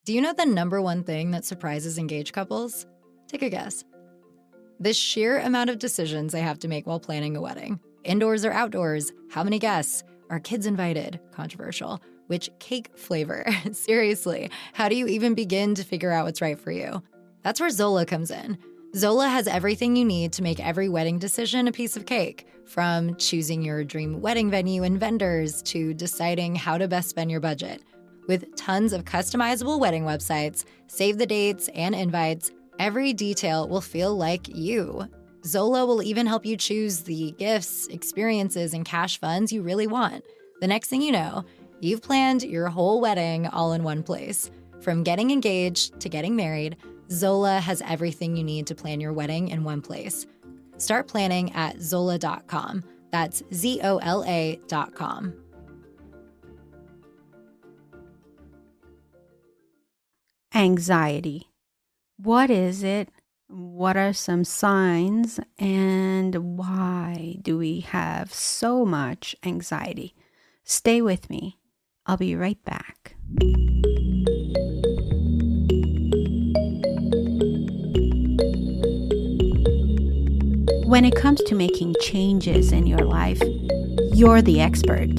Do you know the number one thing that surprises engaged couples? Take a guess. The sheer amount of decisions they have to make while planning a wedding. Indoors or outdoors? How many guests? Are kids invited? Controversial. Which cake flavor? Seriously, how do you even begin to figure out what's right for you? That's where Zola comes in. Zola has everything you need to make every wedding decision a piece of cake, from choosing your dream wedding venue and vendors to deciding how to best spend your budget. With tons of customizable wedding websites, save the dates and invites, every detail will feel like you. Zola will even help you choose the gifts, experiences, and cash funds you really want. The next thing you know, you've planned your whole wedding all in one place. From getting engaged to getting married, Zola has everything you need to plan your wedding in one place. Start planning at Zola.com. That's Zola.com. Anxiety. What is it? What are some signs? And why do we have so much anxiety? Stay with me. I'll be right back. When it comes to making changes in your life, you're the expert.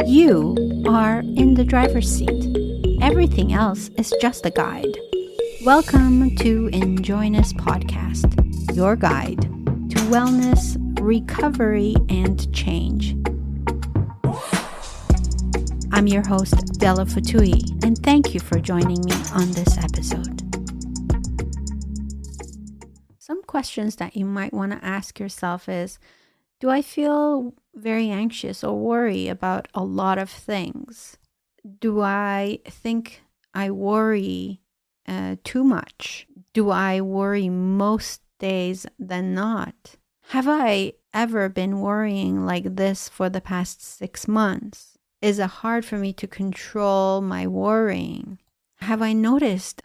You are in the driver's seat. Everything else is just a guide. Welcome to InJoyness Podcast, your guide to wellness, recovery, and change. I'm your host, Dela Fotoohi, and thank you for joining me on this episode. Some questions that you might want to ask yourself is, do I feel very anxious or worry about a lot of things? Do I think I worry too much? Do I worry most days than not? Have I ever been worrying like this for the past 6 months? Is it hard for me to control my worrying? Have I noticed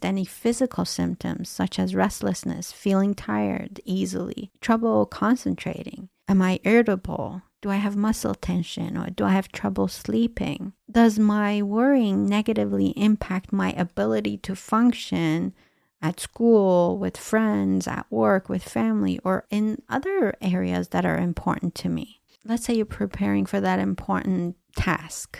any physical symptoms such as restlessness, feeling tired easily, trouble concentrating? Am I irritable? Do I have muscle tension or do I have trouble sleeping? Does my worrying negatively impact my ability to function at school, with friends, at work, with family, or in other areas that are important to me? Let's say you're preparing for that important task.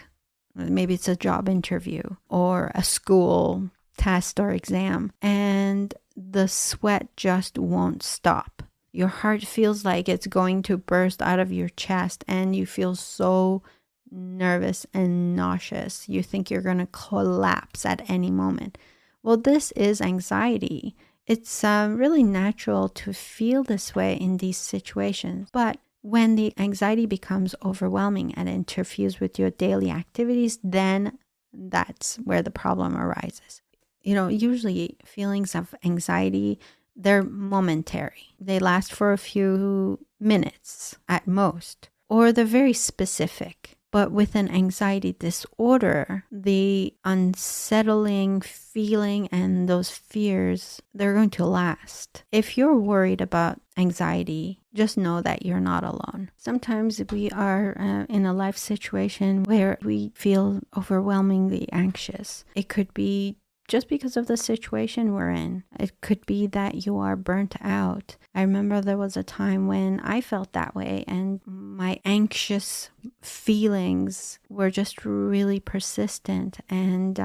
Maybe it's a job interview or a school test or exam, and the sweat just won't stop. Your heart feels like it's going to burst out of your chest and you feel so nervous and nauseous. You think you're going to collapse at any moment. Well, this is anxiety. It's really natural to feel this way in these situations. But when the anxiety becomes overwhelming and interferes with your daily activities, then that's where the problem arises. Usually feelings of anxiety, they're momentary. They last for a few minutes at most, or they're very specific. But with an anxiety disorder, the unsettling feeling and those fears, they're going to last. If you're worried about anxiety, just know that you're not alone. Sometimes we are in a life situation where we feel overwhelmingly anxious. It could be just because of the situation we're in. It could be that you are burnt out. I remember there was a time when I felt that way and my anxious feelings were just really persistent, and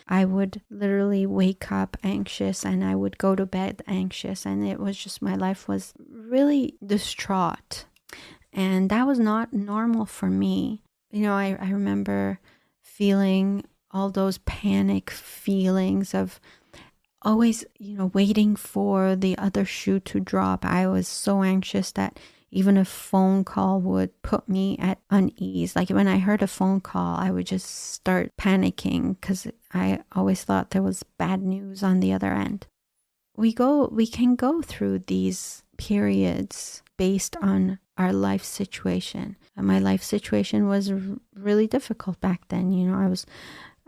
I would literally wake up anxious and I would go to bed anxious, and it was just, my life was really distraught, and that was not normal for me. I remember feeling all those panic feelings of always, waiting for the other shoe to drop. I was so anxious that even a phone call would put me at unease. Like when I heard a phone call, I would just start panicking because I always thought there was bad news on the other end. We can go through these periods based on our life situation. My life situation was really difficult back then.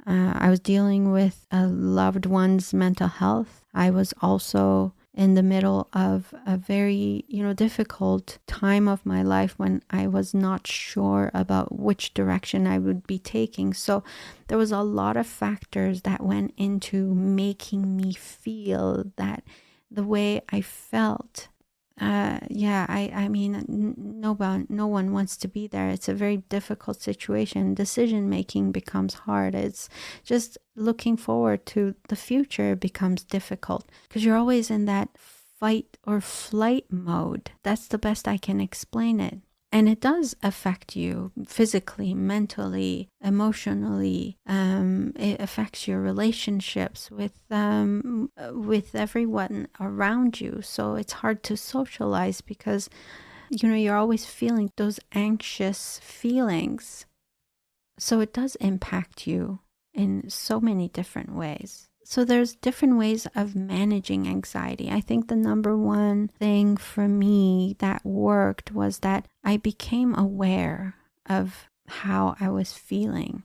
I was dealing with a loved one's mental health. I was also in the middle of a very, difficult time of my life when I was not sure about which direction I would be taking. So there was a lot of factors that went into making me feel that the way I felt. I mean, no one wants to be there. It's a very difficult situation. Decision making becomes hard. It's just looking forward to the future becomes difficult because you're always in that fight or flight mode. That's the best I can explain it. And it does affect you physically, mentally, emotionally. It affects your relationships with everyone around you. So it's hard to socialize because, you're always feeling those anxious feelings. So it does impact you in so many different ways. So there's different ways of managing anxiety. I think the number one thing for me that worked was that I became aware of how I was feeling.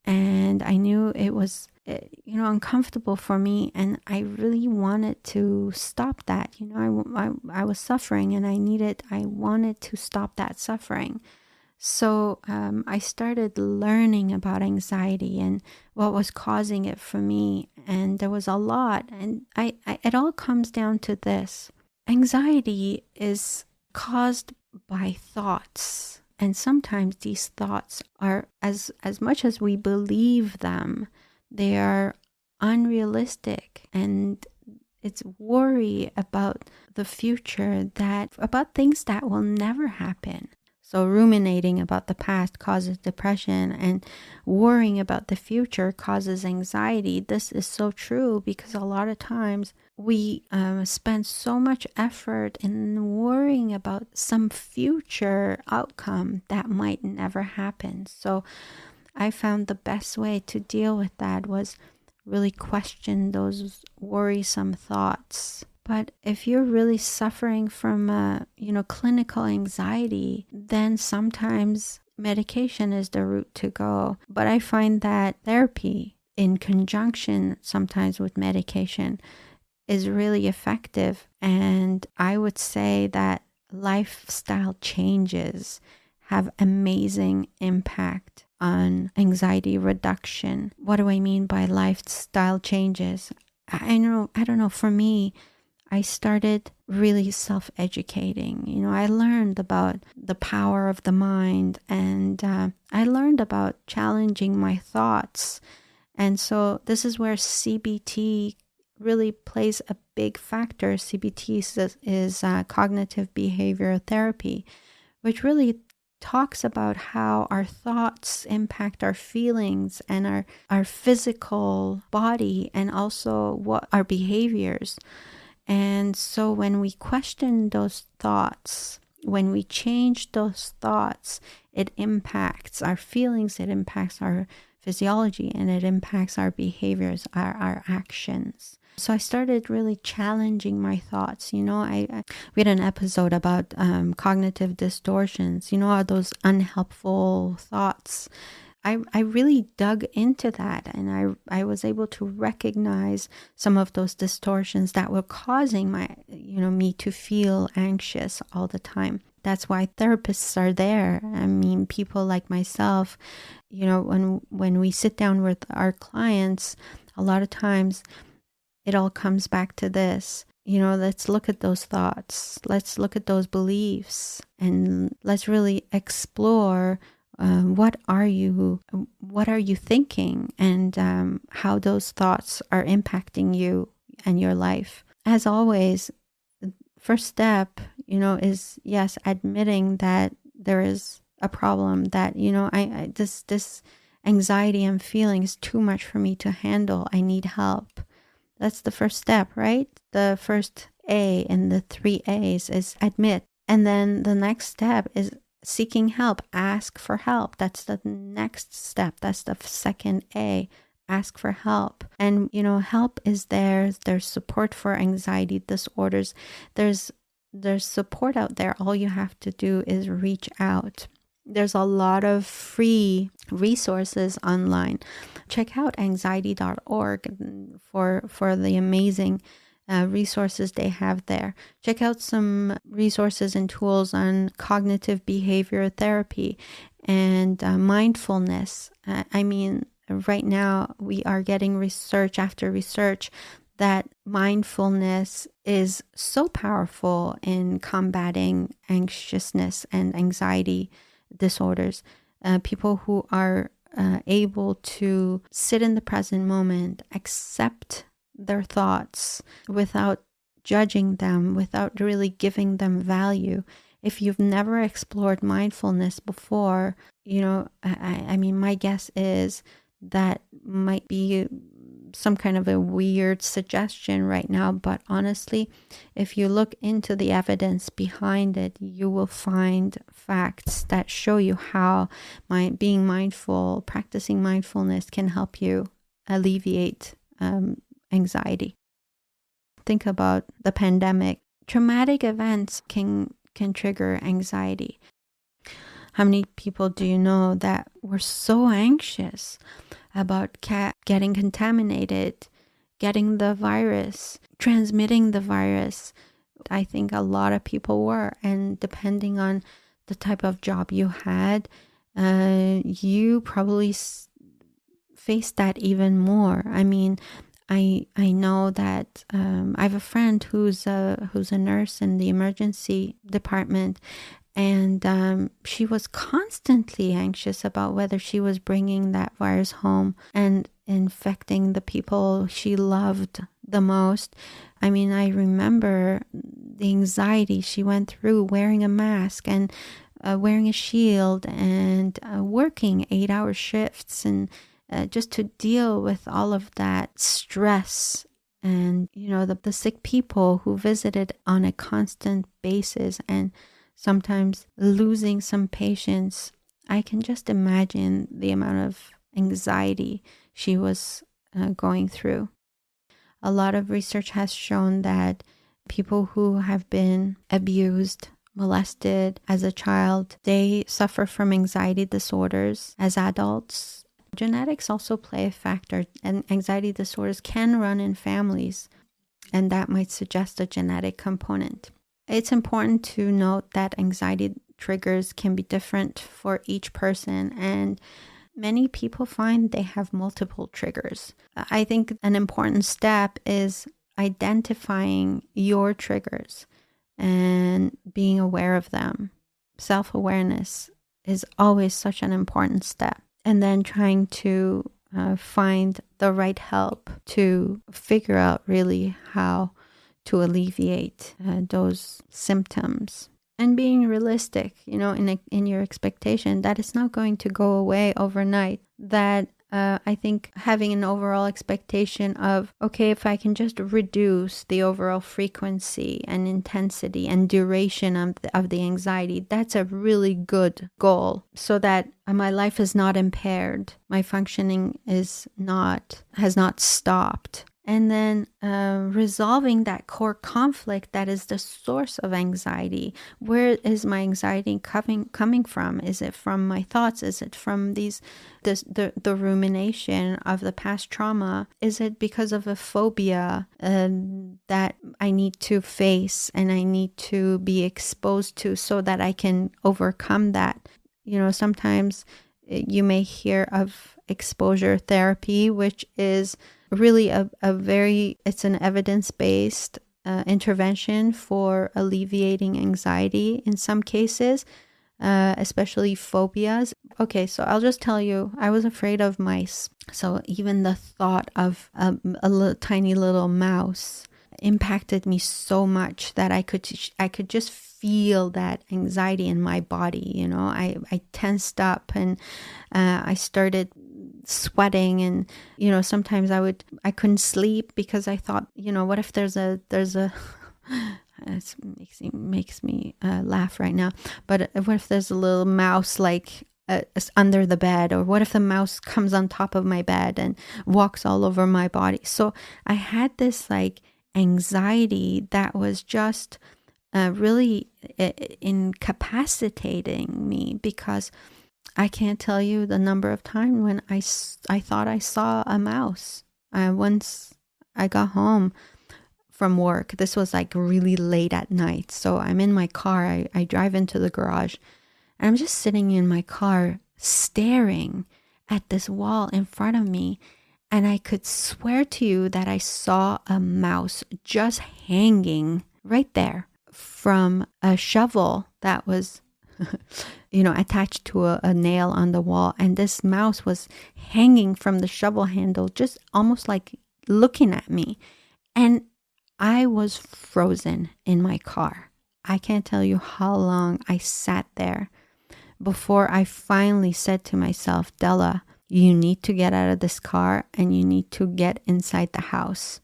And I knew it was, uncomfortable for me. And I really wanted to stop that. I was suffering and I wanted to stop that suffering. So I started learning about anxiety and what was causing it for me. And there was a lot. And it all comes down to this. Anxiety is caused by thoughts. And sometimes these thoughts are, as much as we believe them, they are unrealistic. And it's worry about the future, about things that will never happen. So ruminating about the past causes depression, and worrying about the future causes anxiety. This is so true because a lot of times we spend so much effort in worrying about some future outcome that might never happen. So I found the best way to deal with that was really question those worrisome thoughts. But if you're really suffering from, clinical anxiety, then sometimes medication is the route to go. But I find that therapy in conjunction sometimes with medication is really effective. And I would say that lifestyle changes have amazing impact on anxiety reduction. What do I mean by lifestyle changes? I don't know, for me, I started really self-educating. I learned about the power of the mind, and I learned about challenging my thoughts. And so this is where CBT really plays a big factor. CBT is cognitive behavioral therapy, which really talks about how our thoughts impact our feelings and our physical body, and also what our behaviors. And so when we question those thoughts, when we change those thoughts, it impacts our feelings, it impacts our physiology, and it impacts our behaviors, our actions. So I started really challenging my thoughts. We had an episode about cognitive distortions, those unhelpful thoughts. I really dug into that, and I was able to recognize some of those distortions that were causing me to feel anxious all the time. That's why therapists are there. I mean, people like myself, when we sit down with our clients, a lot of times it all comes back to this. Let's look at those thoughts. Let's look at those beliefs, and let's really explore what are you thinking, and how those thoughts are impacting you and your life. As always, the first step, is admitting that there is a problem, that this anxiety I'm feeling is too much for me to handle. I need help. That's the first step, right? The first A in the 3 A's is admit, and then the next step is seeking help. Ask for help. That's the next step. That's the second A. Ask for help. And help is there. There's support for anxiety disorders. There's support out there. All you have to do is reach out. There's a lot of free resources online. Check out anxiety.org for the amazing resources they have there. Check out some resources and tools on cognitive behavior therapy and mindfulness. Right now we are getting research after research that mindfulness is so powerful in combating anxiousness and anxiety disorders. People who are able to sit in the present moment, accept their thoughts without judging them, without really giving them value. If you've never explored mindfulness before, my guess is that might be some kind of a weird suggestion right now, but honestly, if you look into the evidence behind it, you will find facts that show you how being mindful, practicing mindfulness can help you alleviate anxiety. Think about the pandemic. Traumatic events can trigger anxiety. How many people do you know that were so anxious about getting contaminated, getting the virus, transmitting the virus? I think a lot of people were. And depending on the type of job you had, you probably faced that even more. I know that I have a friend who's a nurse in the emergency department, and she was constantly anxious about whether she was bringing that virus home and infecting the people she loved the most. I remember the anxiety she went through wearing a mask and wearing a shield and working 8-hour shifts and just to deal with all of that stress and, the sick people who visited on a constant basis and sometimes losing some patients. I can just imagine the amount of anxiety she was going through. A lot of research has shown that people who have been abused, molested as a child, they suffer from anxiety disorders as adults. Genetics also play a factor, and anxiety disorders can run in families, and that might suggest a genetic component. It's important to note that anxiety triggers can be different for each person, and many people find they have multiple triggers. I think an important step is identifying your triggers and being aware of them. Self-awareness is always such an important step. And then trying to find the right help to figure out really how to alleviate those symptoms. And being realistic, in your expectation that it's not going to go away overnight. That I think having an overall expectation of, okay, if I can just reduce the overall frequency and intensity and duration of the anxiety, that's a really good goal, so that my life is not impaired, my functioning has not stopped. And then resolving that core conflict that is the source of anxiety. Where is my anxiety coming from? Is it from my thoughts? Is it from the rumination of the past trauma? Is it because of a phobia that I need to face and I need to be exposed to so that I can overcome that? Sometimes you may hear of exposure therapy, which is really it's an evidence-based intervention for alleviating anxiety in some cases, especially phobias. Okay, so I'll just tell you, I was afraid of mice. So even the thought of a tiny little mouse impacted me so much that I could just feel that anxiety in my body. I tensed up and I started sweating, and sometimes I couldn't sleep because I thought, what if there's a it makes me laugh right now, but what if there's a little mouse under the bed, or what if the mouse comes on top of my bed and walks all over my body? So I had this anxiety that was just really incapacitating me, because I can't tell you the number of times when I thought I saw a mouse. Once I got home from work. This was like really late at night. So I'm in my car. I drive into the garage and I'm just sitting in my car staring at this wall in front of me. And I could swear to you that I saw a mouse just hanging right there from a shovel that was, attached to a nail on the wall. And this mouse was hanging from the shovel handle, just almost like looking at me. And I was frozen in my car. I can't tell you how long I sat there before I finally said to myself, Dela, you need to get out of this car and you need to get inside the house.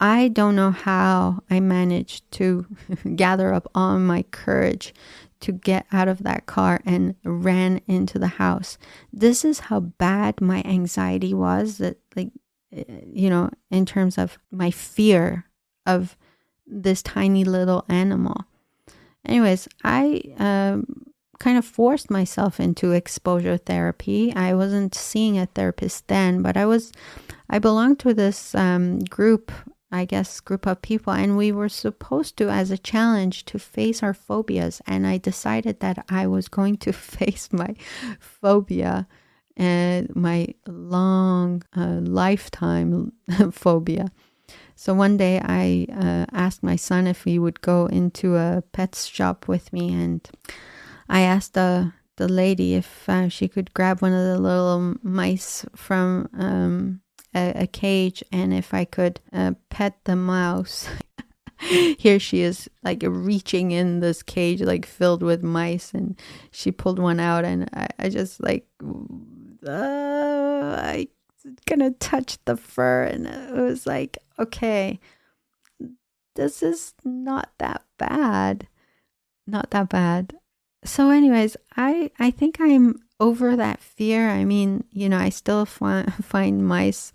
I don't know how I managed to gather up all my courage to get out of that car and ran into the house. This is how bad my anxiety was, that in terms of my fear of this tiny little animal. Anyways, I kind of forced myself into exposure therapy. I wasn't seeing a therapist then, but I belonged to this group of people, and we were supposed to, as a challenge, to face our phobias. And I decided that I was going to face my phobia and my long lifetime phobia. So one day I asked my son if he would go into a pet shop with me, and I asked the lady if she could grab one of the little mice from a cage, and if I could pet the mouse. Here she is, like reaching in this cage, like filled with mice, and she pulled one out, and I just like, I gonna touch the fur, and it was like, okay, this is not that bad. So anyways, I think I'm over that fear. I mean, I still find mice,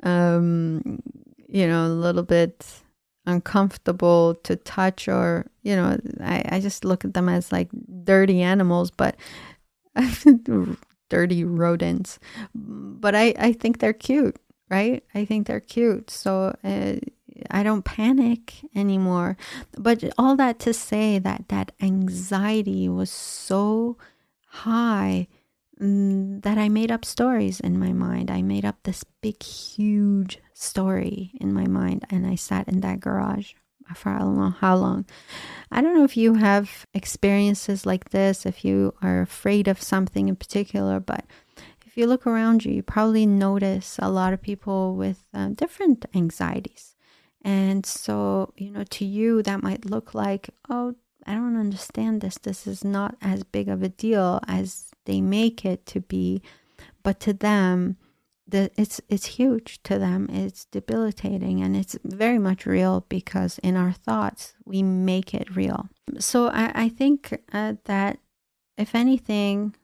a little bit uncomfortable to touch, or, I just look at them as like dirty animals, but dirty rodents. But I think they're cute, right? I think they're cute. So I don't panic anymore. But all that to say that anxiety was so high that I made up stories in my mind. I made up this big, huge story in my mind, and I sat in that garage for I don't know how long. I don't know if you have experiences like this, if you are afraid of something in particular, but if you look around you, you probably notice a lot of people with different anxieties. And so, to you, that might look like, oh, I don't understand this. This is not as big of a deal as they make it to be. But to them, it's huge. To them, it's debilitating, and it's very much real, because in our thoughts, we make it real. So I think that, if anything,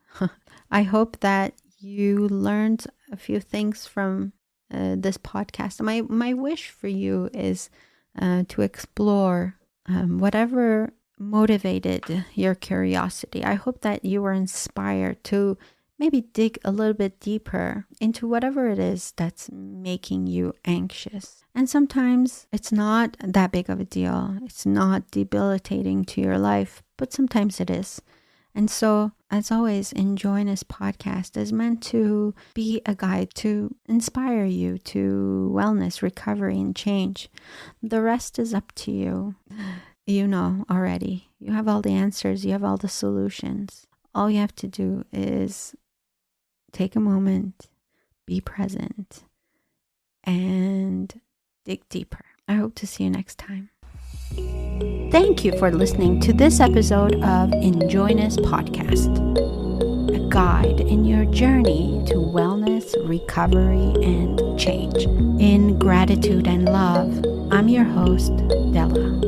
I hope that you learned a few things from this podcast. My wish for you is to explore whatever motivated your curiosity. I hope that you were inspired to maybe dig a little bit deeper into whatever it is that's making you anxious. And sometimes it's not that big of a deal. It's not debilitating to your life, but sometimes it is. And so, as always, InJoyness Podcast is meant to be a guide to inspire you to wellness, recovery, and change. The rest is up to you. You know already. You have all the answers. You have all the solutions. All you have to do is take a moment, be present, and dig deeper. I hope to see you next time. Thank you for listening to this episode of InJoyness Podcast, a guide in your journey to wellness, recovery, and change. In gratitude and love, I'm your host, Dela.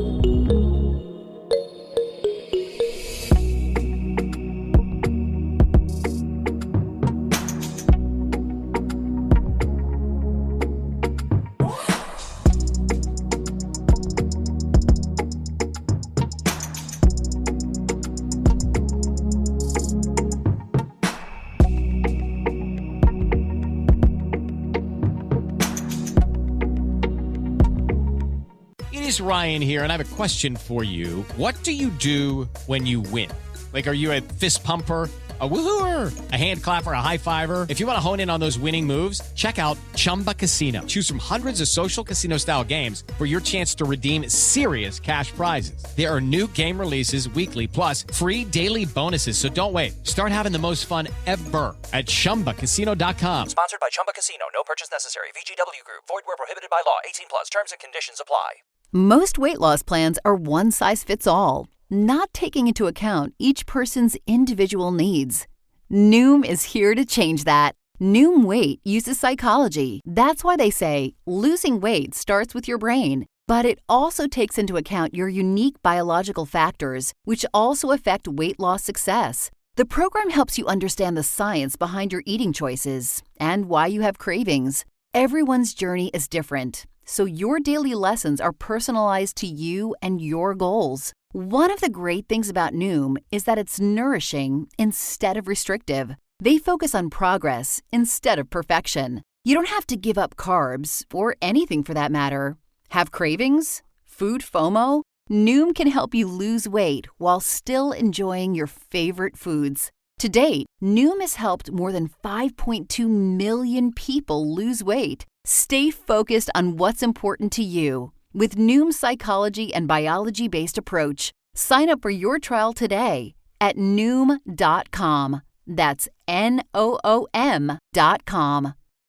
is Ryan here, and I have a question for you. What do you do when you win? Like, are you a fist pumper, a woohooer, a hand clapper, a high fiver? If you want to hone in on those winning moves, check out Chumba Casino. Choose from hundreds of social casino-style games for your chance to redeem serious cash prizes. There are new game releases weekly, plus free daily bonuses. So don't wait. Start having the most fun ever at ChumbaCasino.com. Sponsored by Chumba Casino. No purchase necessary. VGW Group. Void where prohibited by law. 18 plus. Terms and conditions apply. Most weight loss plans are one size fits all, not taking into account each person's individual needs. Noom is here to change that. Noom Weight uses psychology. That's why they say losing weight starts with your brain. But it also takes into account your unique biological factors, which also affect weight loss success. The program helps you understand the science behind your eating choices and why you have cravings. Everyone's journey is different, so your daily lessons are personalized to you and your goals. One of the great things about Noom is that it's nourishing instead of restrictive. They focus on progress instead of perfection. You don't have to give up carbs, or anything for that matter. Have cravings? Food FOMO? Noom can help you lose weight while still enjoying your favorite foods. To date, Noom has helped more than 5.2 million people lose weight. Stay focused on what's important to you with Noom's psychology and biology-based approach. Sign up for your trial today at Noom.com. That's Noom.com.